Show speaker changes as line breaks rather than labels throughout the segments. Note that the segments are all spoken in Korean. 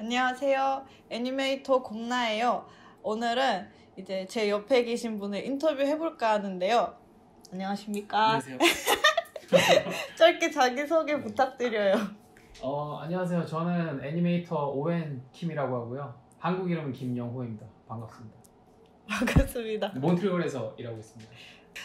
안녕하세요. 애니메이터 공나예요. 오늘은 이제 제 옆에 계신 분을 인터뷰 해볼까 하는데요. 안녕하십니까?
안녕하세요.
짧게 자기소개 부탁드려요.
안녕하세요. 저는 애니메이터 오웬 킴이라고 하고요. 한국 이름은 김영호입니다. 반갑습니다.
반갑습니다.
몬트리올에서 일하고 있습니다.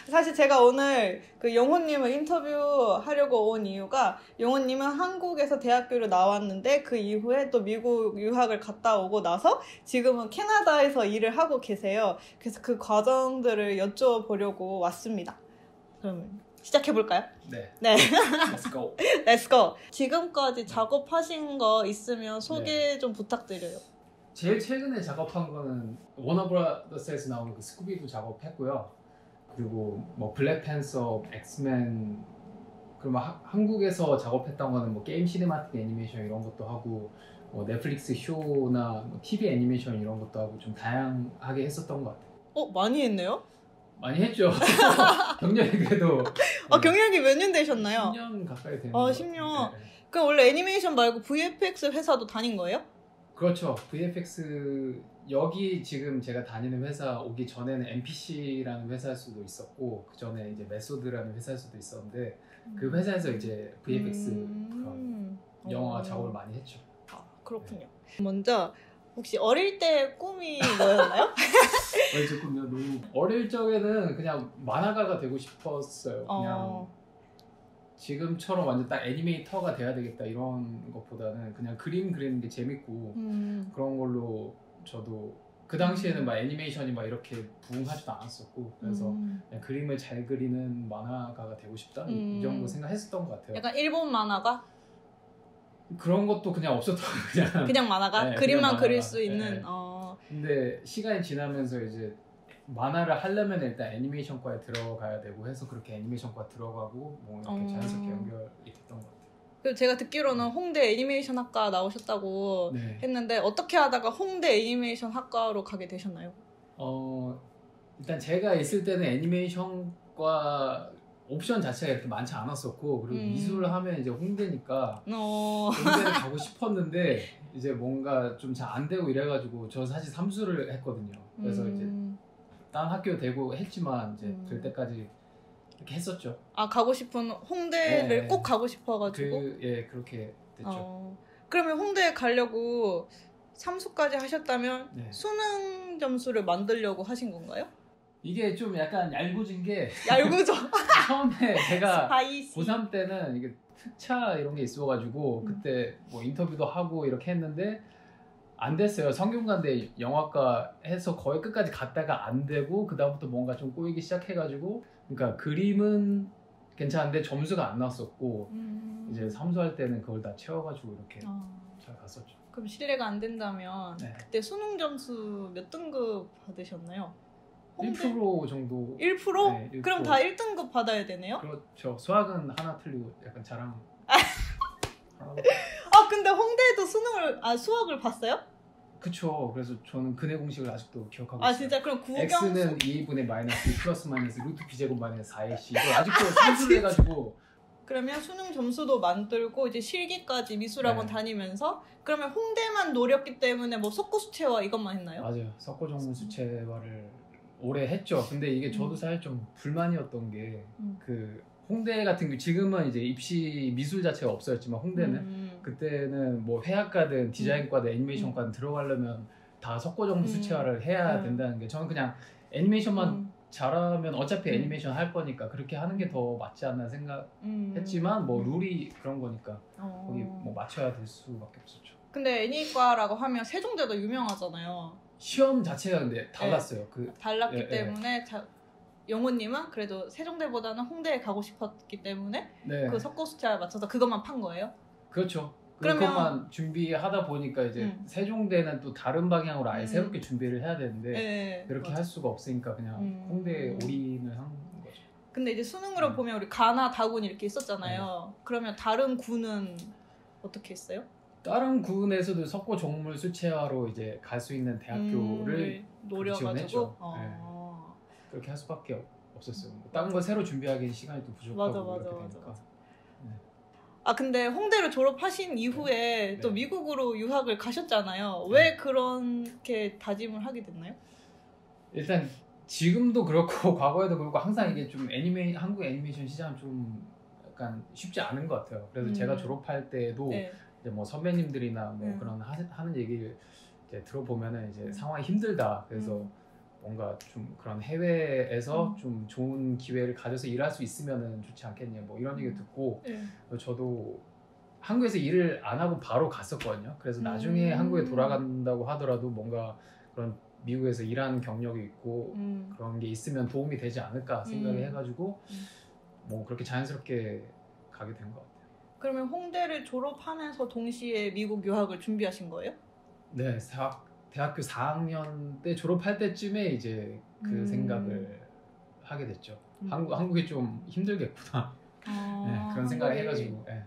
사실 제가 오늘 그 영호님을 인터뷰하려고 온 이유가 영호님은 한국에서 대학교를 나왔는데 그 이후에 또 미국 유학을 갔다 오고 나서 지금은 캐나다에서 일을 하고 계세요. 그래서 그 과정들을 여쭤보려고 왔습니다. 그럼 시작해볼까요?
네. Let's go.
Let's go. 지금까지 작업하신 거 있으면 소개 좀 부탁드려요.
제일 최근에 작업한 거는 워너브라더스에서 나온 그 스쿠비도 작업했고요. 그리고 뭐 블랙팬서, 엑스맨, 그리고 한국에서 작업했던 거는 뭐 게임 시네마틱 애니메이션 이런 것도 하고 뭐 넷플릭스 쇼나 뭐 TV 애니메이션 이런 것도 하고 좀 다양하게 했었던 것 같아요.
많이 했네요?
많이 했죠. 경력이 그래도
경력이 몇 년 되셨나요?
10년 가까이 되는
것 같아요. 10년. 네. 그럼 원래 애니메이션 말고 VFX 회사도 다닌 거예요?
그렇죠. VFX 여기 지금 제가 다니는 회사 오기 전에는 MPC라는 회사에서도 있었고 그 전에 이제 메소드라는 회사에서도 있었는데 그 회사에서 이제 VFX 그런 영화 작업을 많이 했죠.
아, 그렇군요. 네. 먼저 혹시 어릴 때 꿈이 뭐였나요?
어릴 적 꿈이요? 너무 어릴 적에는 그냥 만화가가 되고 싶었어요. 그냥 지금처럼 완전 딱 애니메이터가 돼야 되겠다 이런 것보다는 그냥 그림 그리는 게 재밌고 그런 걸로 저도 그 당시에는 막 애니메이션이 막 이렇게 부흥하지도 않았었고 그래서 그냥 그림을 잘 그리는 만화가가 되고 싶다 이 정도 생각했었던 것 같아요.
약간 일본 만화가?
그런 것도 그냥 없었던
그냥 만화가?
네,
그림만
그냥
그릴
만화가.
수 있는
네. 근데 시간이 지나면서 이제 만화를 하려면 일단 애니메이션과에 들어가야 되고 해서 그렇게 애니메이션과 들어가고 뭐 이렇게 자연스럽게 연결이 됐던 것 같아요. 그리고
제가 듣기로는 홍대 애니메이션 학과 나오셨다고 했는데 어떻게 하다가 홍대 애니메이션 학과로 가게 되셨나요?
일단 제가 있을 때는 애니메이션과 옵션 자체가 이렇게 많지 않았었고 그리고 미술을 하면 이제 홍대니까 홍대를 가고 싶었는데 이제 뭔가 좀 잘 안 되고 이래가지고 저 사실 삼수를 했거든요. 그래서 이제 다른 학교 되고 했지만 이제 될 때까지 이렇게 했었죠. 아,
가고 싶은 홍대를 꼭 가고 싶어가지고?
그렇게 됐죠.
그러면 홍대에 가려고 삼수까지 하셨다면 수능 점수를 만들려고 하신 건가요?
이게 좀 약간 얄궂은 게
얄궂어?
처음에 제가 고3 때는 이게 특차 이런 게 있어가지고 그때 뭐 인터뷰도 하고 이렇게 했는데 안 됐어요. 성균관대 영화과 해서 거의 끝까지 갔다가 안 되고 그 다음부터 뭔가 좀 꼬이기 시작해가지고 그러니까 그림은 괜찮은데 점수가 안 나왔었고 이제 삼수할 때는 그걸 다 채워가지고 이렇게 잘 갔었죠.
그럼 실례가 안 된다면 그때 수능 점수 몇 등급 받으셨나요?
1% 정도.
1%?
네, 1%.
그럼 다 1등급 받아야 되네요?
그렇죠. 수학은 하나 틀리고 약간 자랑.
근데 홍대에도 수학을 봤어요?
그쵸. 그래서 저는 근해 공식을 아직도 기억하고 있어요.
진짜? 그럼
x는 2분의 마이너스 2 플러스 마이너스 루트 b제곱 마이너스 4ac 이걸 아직도 산수를 해가지고.
그러면 수능 점수도 만들고 이제 실기까지 미술학원 다니면서 그러면 홍대만 노렸기 때문에 뭐 석고수채화 이것만 했나요?
맞아요. 석고정문수채화를 오래 했죠. 근데 이게 저도 사실 좀 불만이었던 게 그 홍대 같은 게 지금은 이제 입시 미술 자체가 없어졌지만 홍대는 그때는 뭐 회화과든 디자인과든 애니메이션과든 들어가려면 다 석고정문 수채화를 해야 된다는 게 저는 그냥 애니메이션만 잘하면 어차피 애니메이션 할 거니까 그렇게 하는 게 더 맞지 않나 생각했지만 뭐 룰이 그런 거니까 거기 뭐 맞춰야 될 수밖에 없었죠.
근데 애니과라고 하면 세종대도 유명하잖아요.
시험 자체가 근데 달랐어요.
달랐기 때문에 영호님은 그래도 세종대보다는 홍대에 가고 싶었기 때문에 그 석고수채화에 맞춰서 그것만 판 거예요?
그렇죠. 그것만 준비하다 보니까 이제 세종대는 또 다른 방향으로 아예 새롭게 준비를 해야 되는데 그렇게 할 수가 없으니까 그냥 홍대에 올인을 한 거죠.
근데 이제 수능으로 보면 우리 가나 다군 이렇게 있었잖아요. 그러면 다른 구는 어떻게 했어요?
다른 구에서도 석고정물 수채화로 이제 갈 수 있는 대학교를 지원했죠. 그렇게 할 수밖에 없었어요. 다른 거 새로 준비하기 시간이 또 부족하고 이렇게 되니까.
아 근데 홍대를 졸업하신 이후에 또 미국으로 유학을 가셨잖아요. 왜 그렇게 다짐을 하게 됐나요?
일단 지금도 그렇고 과거에도 그렇고 항상 이게 좀 한국 애니메이션 시장은 좀 약간 쉽지 않은 것 같아요. 그래서 제가 졸업할 때도 이제 뭐 선배님들이나 뭐 그런 하는 얘기를 이제 들어보면은 이제 상황이 힘들다. 그래서 뭔가 좀 그런 해외에서 좀 좋은 기회를 가져서 일할 수 있으면은 좋지 않겠냐 뭐 이런 얘기 듣고 저도 한국에서 일을 안 하고 바로 갔었거든요. 그래서 나중에 한국에 돌아간다고 하더라도 뭔가 그런 미국에서 일하는 경력이 있고 그런 게 있으면 도움이 되지 않을까 생각을 해가지고 뭐 그렇게 자연스럽게 가게 된 것 같아요.
그러면 홍대를 졸업하면서 동시에 미국 유학을 준비하신 거예요?
네, 대학교 4학년 때 졸업할 때쯤에 이제 그 생각을 하게 됐죠. 한국이 좀 힘들겠구나. 네, 그런 생각을 해가지고. 네.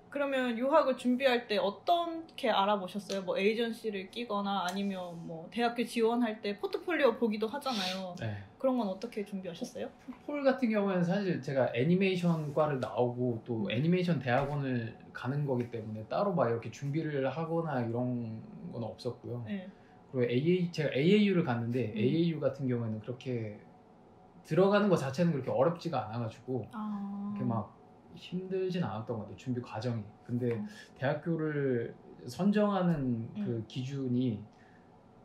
그러면 유학을 준비할 때 어떻게 알아보셨어요? 뭐 에이전시를 끼거나 아니면 뭐 대학교 지원할 때 포트폴리오 보기도 하잖아요.
네.
그런 건 어떻게 준비하셨어요?
폴 같은 경우에는 사실 제가 애니메이션과를 나오고 또 애니메이션 대학원을 가는 거기 때문에 따로 막 이렇게 준비를 하거나 이런 건 없었고요.
네.
그리고 제가 AAU를 갔는데 AAU 같은 경우에는 그렇게 들어가는 것 자체는 그렇게 어렵지가 않아가지고 이렇게 막 힘들진 않았던 것 같아요. 준비 과정이. 근데 대학교를 선정하는 그 기준이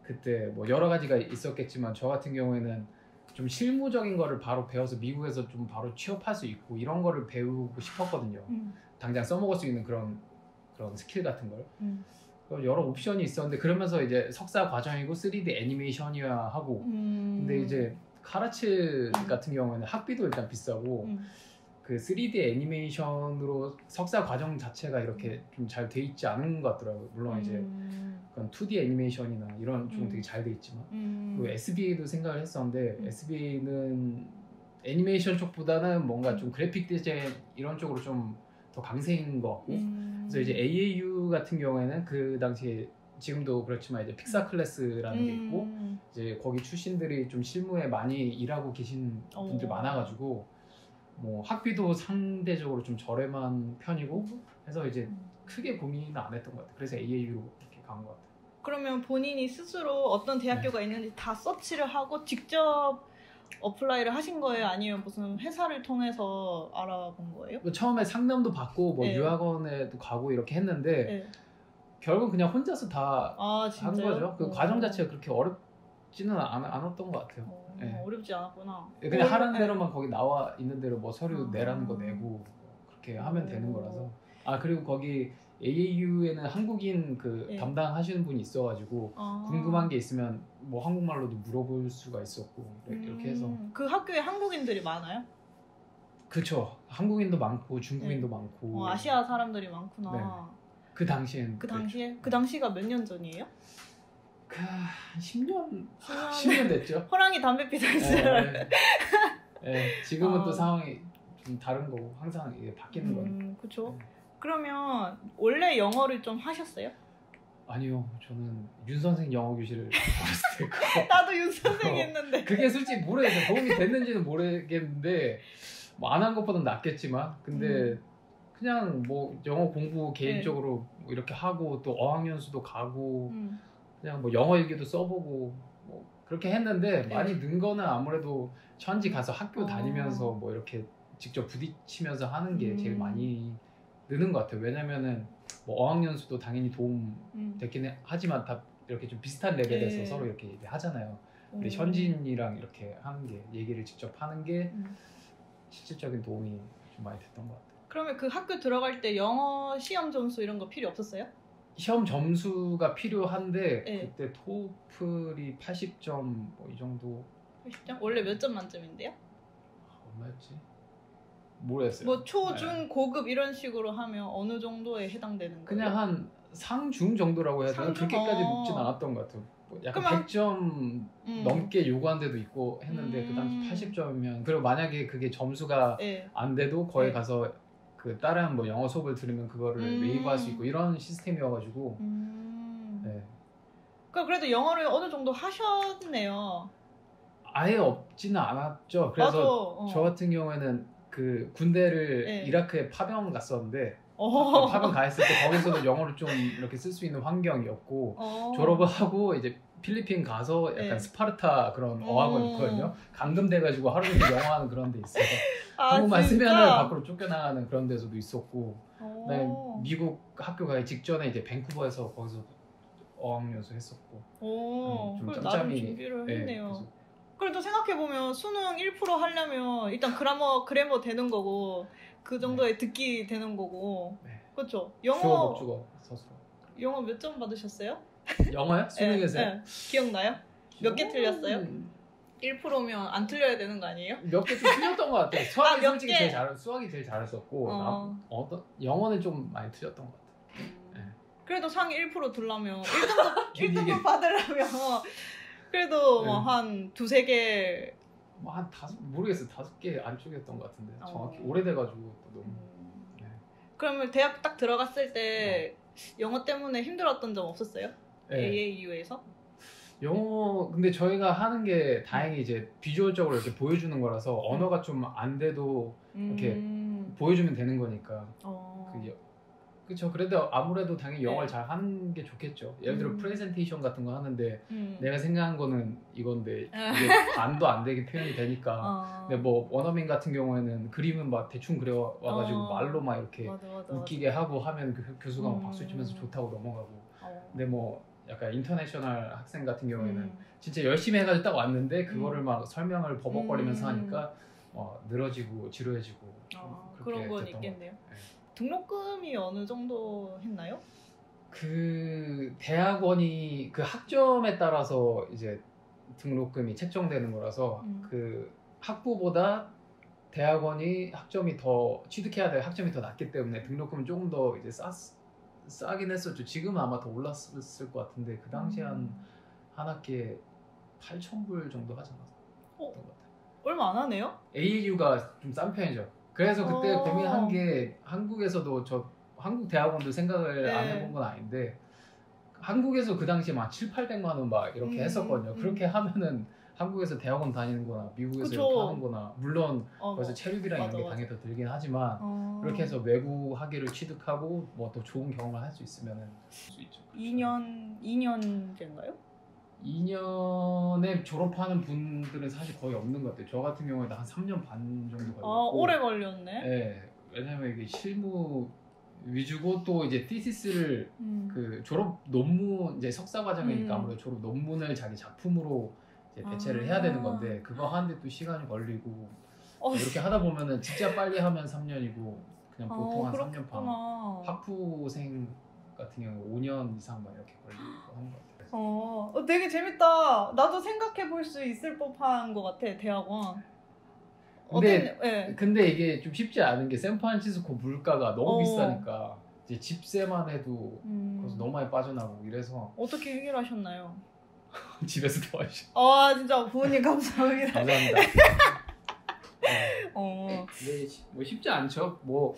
그때 뭐 여러 가지가 있었겠지만 저 같은 경우에는 좀 실무적인 거를 바로 배워서 미국에서 좀 바로 취업할 수 있고 이런 거를 배우고 싶었거든요. 당장 써먹을 수 있는 그런 스킬 같은 걸. 여러 옵션이 있었는데 그러면서 이제 석사 과정이고 3D 애니메이션이어야 하고 근데 이제 카라치 같은 경우에는 학비도 일단 비싸고 그 3D 애니메이션으로 석사 과정 자체가 이렇게 좀 잘 돼 있지 않은 것 같더라고요. 물론 이제 그런 2D 애니메이션이나 이런 쪽은 되게 잘 돼 있지만 그리고 SBA도 생각을 했었는데 SBA는 애니메이션 쪽보다는 뭔가 좀 그래픽 디자인 이런 쪽으로 좀 더 강세인 것 같고 그래서 이제 AAU 같은 경우에는 그 당시에 지금도 그렇지만 이제 픽사 클래스라는 게 있고 이제 거기 출신들이 좀 실무에 많이 일하고 계신 분들이 많아가지고 뭐 학비도 상대적으로 좀 저렴한 편이고 해서 이제 크게 고민은 안 했던 것 같아요. 그래서 AAU로 이렇게 간 것 같아요.
그러면 본인이 스스로 어떤 대학교가 있는지 다 서치를 하고 직접 어플라이를 하신 거예요? 아니면 무슨 회사를 통해서 알아본 거예요?
뭐 처음에 상담도 받고 뭐 유학원에도 가고 이렇게 했는데 결국 그냥 혼자서 다 한 거죠. 그 과정 자체가 그렇게 어렵지는 않았던 것 같아요.
어렵지 않았구나.
그냥 하라는 대로만 거기 나와 있는 대로 뭐 서류 내라는 거 내고 그렇게 하면 되는 거라서. 그리고 거기 AAU에는 한국인 담당하시는 분이 있어가지고 궁금한 게 있으면 뭐 한국말로도 물어볼 수가 있었고 이렇게 해서.
그 학교에 한국인들이 많아요?
그쵸. 한국인도 많고 중국인도 많고
아시아 사람들이 많구나.
네. 그 당시엔.
그 당시에? 그 당시가 몇 년 전이에요?
10년 됐죠.
호랑이 담배 피던 시절.
지금은 또 상황이 좀 다른 거고 항상 이게 바뀌는 거니까.
그쵸. 그러면 원래 영어를 좀 하셨어요?
아니요. 저는 윤 선생 영어 교실을 어렸을 때
나도 윤 선생 했는데
그게 솔직히 모르겠어요. 도움이 됐는지는 모르겠는데 뭐 안 한 것보다는 낫겠지만 근데 그냥 뭐 영어 공부 개인적으로 뭐 이렇게 하고 또 어학연수도 가고 그냥 뭐 영어 일기도 써보고 뭐 그렇게 했는데 많이 는 거는 아무래도 현지 가서 학교 다니면서 뭐 이렇게 직접 부딪히면서 하는 게 제일 많이 느는 것 같아요. 왜냐면은 뭐 어학연수도 당연히 도움 됐긴 하지만 다 이렇게 좀 비슷한 레벨에서 서로 이렇게 하잖아요. 근데 현지인이랑 이렇게 하는 게 얘기를 직접 하는 게 실질적인 도움이 좀 많이 됐던 것 같아요.
그러면 그 학교 들어갈 때 영어 시험 점수 이런 거 필요 없었어요?
시험 점수가 필요한데 그때 토플이 80점 뭐 이 정도.
80점? 원래 몇 점 만점인데요?
얼마였지? 모르겠어요.
뭐 초, 중, 고급 이런 식으로 하면 어느 정도에 해당되는 거예요?
그냥 한 상중 정도라고 해야 되나? 그렇게까지 높진 않았던 것 같아요. 뭐 약간 100점 넘게 요구한 데도 있고 했는데 그 당시 80점이면 그리고 만약에 그게 점수가 안 돼도 거기 가서 그 다른 뭐 영어 수업을 들으면 그거를 웨이브할 수 있고 이런 시스템이어가지고
그래도 영어를 어느 정도 하셨네요.
아예 없지는 않았죠. 그래서 저 같은 경우에는 그 군대를 이라크에 파병 갔었는데 학원 가 있을 때 거기서도 영어를 좀 이렇게 쓸 수 있는 환경이었고 졸업을 하고 이제 필리핀 가서 약간
네.
스파르타 그런 어학원 있거든요. 감금돼가지고 하루 종일 영어하는 그런 데 있어요.
아,
한국말
진짜?
쓰면은 밖으로 쫓겨나가는 그런 데서도 있었고 그다음에 미국 학교 가기 직전에 이제 밴쿠버에서 거기서 어학연수 했었고
좀 나름
짬짬이
준비를 했네요.
그래서
그래도 생각해보면 수능 1% 하려면 일단 그래머 되는 거고 그 정도의 듣기 되는 거고 그렇죠?
주어 목주어 서술어
영어 몇 점 받으셨어요?
영어요? 수능에서?
네. 기억나요? 몇 개 틀렸어요? 1%면 안 틀려야 되는 거 아니에요?
몇 개 좀 틀렸던 것 같아요. 수학이
몇
솔직히
개?
수학이 제일 잘했었고 영어는 좀 많이 틀렸던 것 같아요.
그래도 상위 1% 들려면 1등급 받으려면 그래도 뭐 한 두세 개
뭐 한 모르겠어요. 5개 안쪽이었던 것 같은데 정확히 오래돼가지고 또 너무
그러면 대학 딱 들어갔을 때 영어 때문에 힘들었던 점 없었어요? AAU에서?
영어 근데 저희가 하는 게 다행히 이제 비주얼적으로 이렇게 보여주는 거라서 언어가 좀 안 돼도 이렇게 보여주면 되는 거니까 그렇죠. 그래도 아무래도 당연히 영어를 잘 하는 게 좋겠죠. 예를 들어 프레젠테이션 같은 거 하는데 내가 생각한 거는 이건데 이게 반도 안 되게 표현이 되니까 근데 뭐 원어민 같은 경우에는 그림은 막 대충 그려와가지고 말로 막 이렇게 맞아. 웃기게 하고 하면 교수가 막 박수 치면서 좋다고 넘어가고 근데 뭐 약간 인터내셔널 학생 같은 경우에는 진짜 열심히 해가지고 딱 왔는데 그거를 막 설명을 버벅거리면서 하니까 늘어지고 지루해지고
그런 건 있겠네요. 등록금이 어느 정도 했나요?
그 대학원이 그 학점에 따라서 이제 등록금이 책정되는 거라서 그 학부보다 대학원이 학점이 더 취득해야 될 학점이 더 낮기 때문에 등록금은 조금 더 이제 싸긴 했었죠. 지금은 아마 더 올랐을 것 같은데 그 당시에 한 학기에 8,000불 정도 하지 않았던 것 같아요.
얼마 안 하네요?
AU가 좀 싼 편이죠. 그래서 그때 고민한 게 한국에서도 한국 대학원도 생각을 안 해본 건 아닌데 한국에서 그 당시에 막 7,800만 원 막 이렇게 했었거든요. 그렇게 하면은 한국에서 대학원 다니는 거나 미국에서 이렇게 하는 거나 물론 벌써 체류비랑 이런 게 당연히 더 들긴 하지만 그렇게 해서 외국 학위를 취득하고 뭐 더 좋은 경험을 할 수 있으면은 할 수 있죠.
2년째인가요?
2년에 졸업하는 분들은 사실 거의 없는 것 같아요. 저 같은 경우에는 한 3년 반 정도 걸렸고
오래 걸렸네.
네, 왜냐면 이게 실무 위주고 또 이제 thesis 그 졸업 논문 이제 석사 과정이니까 아무래도 졸업 논문을 자기 작품으로 이제 배체를 해야 되는 건데 그거 하는데 또 시간이 걸리고 이렇게 하다 보면은 진짜 빨리 하면 3년이고 그냥 보통 한 3년 반. 학부생 같은 경우 5년 이상 막 이렇게 걸리고 하는 것 같아요.
되게 재밌다. 나도 생각해 볼 수 있을 법한 것 같아, 대학원.
근데 이게 좀 쉽지 않은 게 샌프란시스코 물가가 너무 비싸니까 이제 집세만 해도 그래서 너무 많이 빠져나가고 이래서
어떻게 해결하셨나요?
집에서 도와주셔.
진짜 부모님 감사합니다.
감사합니다. 근데 뭐 쉽지 않죠. 뭐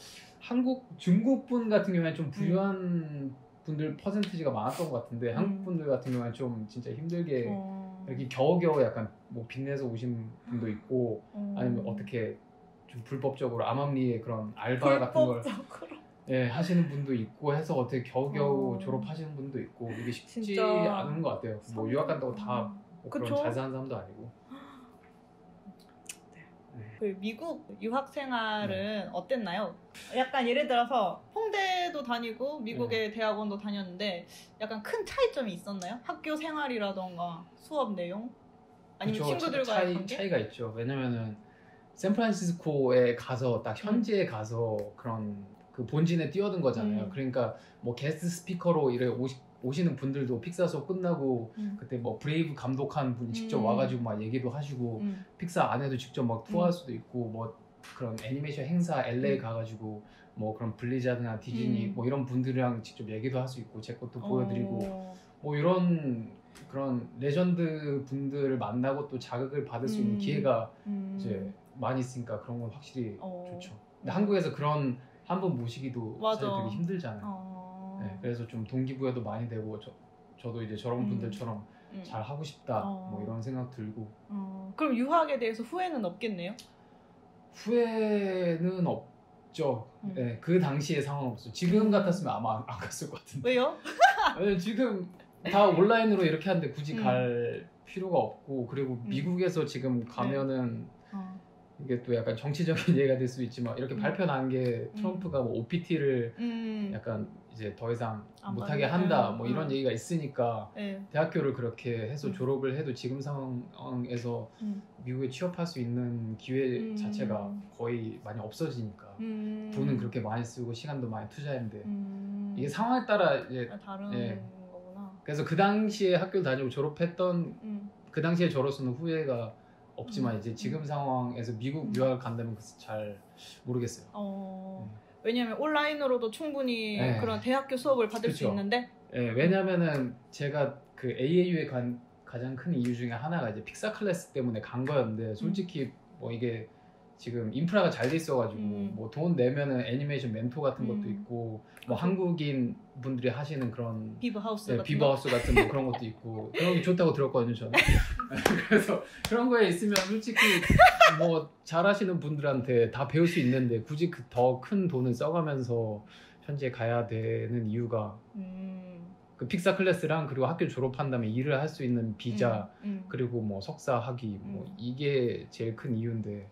중국 분 같은 경우에 좀 부유한 분들 퍼센티지가 많았던 것 같은데 한국 분들 같은 경우는 좀 진짜 힘들게 이렇게 겨우겨우 약간 뭐 빚내서 오신 분도 있고 아니면 어떻게 좀 불법적으로 암암리에 그런 알바 같은 걸 하시는 분도 있고 해서 어떻게 겨우겨우 졸업하시는 분도 있고 이게 쉽지 진짜 않은 것 같아요. 뭐 유학 간다고 다 뭐 그런 잘 사는 사람도 아니고.
그 미국 유학 생활은 어땠나요? 약간 예를 들어서 홍대도 다니고 미국의 대학원도 다녔는데 약간 큰 차이점이 있었나요? 학교 생활이라던가 수업 내용? 아니면 친구들과의 관계?
차이가 있죠. 왜냐면은 샌프란시스코에 가서 딱 현지에 가서 그런 그 본진에 뛰어든 거잖아요. 그러니까 뭐 게스트 스피커로 오시는 분들도 픽사 수업 끝나고 그때 뭐 브레이브 감독한 분이 직접 와가지고 막 얘기도 하시고 픽사 안에도 직접 막 투어할 수도 있고 뭐 그런 애니메이션 행사 LA 가가지고 뭐 그런 블리자드나 디즈니 뭐 이런 분들이랑 직접 얘기도 할 수 있고 제 것도 보여드리고 뭐 이런 그런 레전드 분들을 만나고 또 자극을 받을 수 있는 기회가 이제 많이 있으니까 그런 건 확실히 좋죠. 근데 한국에서 그런 한 번 모시기도 사실 되게 힘들잖아요. 네, 그래서 좀 동기부여도 많이 되고 저도 이제 저런 분들처럼 잘 하고 싶다 뭐 이런 생각 들고.
그럼 유학에 대해서 후회는 없겠네요?
후회는 없죠. 네, 그 당시의 상황 없어. 지금 같았으면 아마 안 갔을 것 같은데.
왜요?
왜냐면 지금 다 온라인으로 이렇게 하는데 굳이 갈 필요가 없고, 그리고 미국에서 지금 가면은 이게 또 약간 정치적인 얘기가 될 수 있지만 이렇게 발표 난 게 트럼프가 뭐 OPT를 약간 이제 더 이상 못하게 한다 뭐 이런 얘기가 있으니까 대학교를 그렇게 해서 졸업을 해도 지금 상황에서 미국에 취업할 수 있는 기회 자체가 거의 많이 없어지니까 돈은 그렇게 많이 쓰고 시간도 많이 투자했는데 이게 상황에 따라 이제
다른 거구나.
그래서 그 당시에 학교를 다니고 졸업했던 그 당시에 저로서는 후회가 없지만 이제 지금 상황에서 미국 유학을 간다면 잘 모르겠어요.
왜냐면 온라인으로도 충분히 그런 대학교 수업을 받을
그쵸.
수 있는데.
왜냐면은 제가 그 AAU에 간 가장 큰 이유 중에 하나가 이제 픽사 클래스 때문에 간 거였는데 솔직히 뭐 이게 지금 인프라가 잘 돼 있어가지고 뭐 돈 내면은 애니메이션 멘토 같은 것도 있고 뭐 한국인 분들이 하시는 그런
비버하우스 같은
비버하우스 같은 뭐 그런 것도 있고 그런 게 좋다고 들었거든요 저는. 그래서 그런 거에 있으면 솔직히 뭐 잘하시는 분들한테 다 배울 수 있는데 굳이 그 더 큰 돈을 써가면서 현지에 가야 되는 이유가 그 픽사 클래스랑 그리고 학교 졸업한 다음에 일을 할 수 있는 비자 그리고 뭐 석사 학위 뭐 이게 제일 큰 이유인데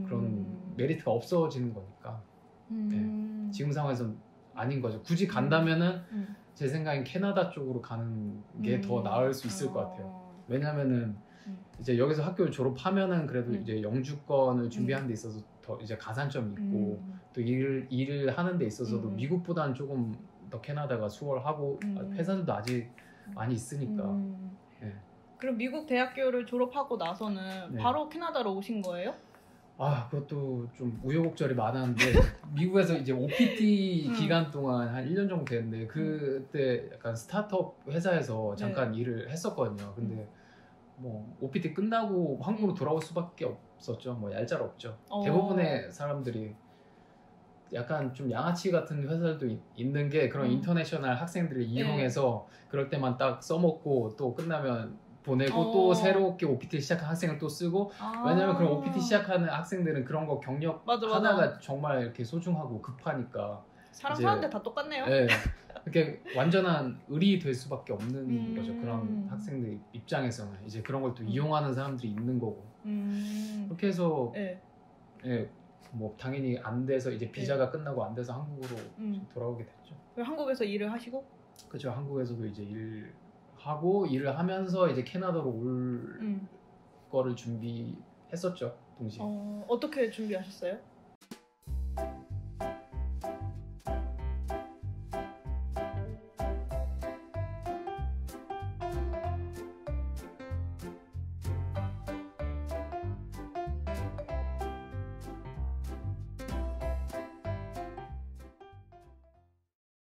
그런 메리트가 없어지는 거니까 지금 상황에서는 아닌 거죠. 굳이 간다면은 제 생각엔 캐나다 쪽으로 가는 게 더 나을 수 있을 것 같아요. 왜냐면은 이제 여기서 학교를 졸업하면은 그래도 이제 영주권을 준비하는 데 있어서 더 이제 가산점이 있고 또 일을 하는 데 있어서도 미국보다는 조금 더 캐나다가 수월하고 회사들도 아직 많이 있으니까.
그럼 미국 대학교를 졸업하고 나서는 바로 캐나다로 오신 거예요?
그것도 좀 우여곡절이 많았는데 미국에서 이제 OPT 기간 동안 한 1년 정도 됐는데 그때 약간 스타트업 회사에서 잠깐 일을 했었거든요. 근데 뭐 OPT 끝나고 한국으로 돌아올 수밖에 없었죠. 뭐 얄짤 없죠. 대부분의 사람들이 약간 좀 양아치 같은 회사들도 있는 게 그런 인터내셔널 학생들을 이용해서 그럴 때만 딱 써먹고 또 끝나면 보내고 또 새롭게 OPT 시작한 학생을 또 쓰고 왜냐면 그런 OPT 시작하는 학생들은 그런 거 경력 하나가 정말 이렇게 소중하고 급하니까
사람 사는데 다 똑같네요.
이렇게 완전한 을이 될 수밖에 없는 거죠. 그런 학생들 입장에서는 이제 그런 걸 또 이용하는 사람들이 있는 거고 그렇게 해서 뭐 당연히 안 돼서 이제 비자가 끝나고 안 돼서 한국으로 돌아오게 됐죠.
한국에서 일을 하시고?
그렇죠. 한국에서도 이제 일하고 일을 하면서 이제 캐나다로 올 거를 준비했었죠. 동시에.
어떻게 준비하셨어요?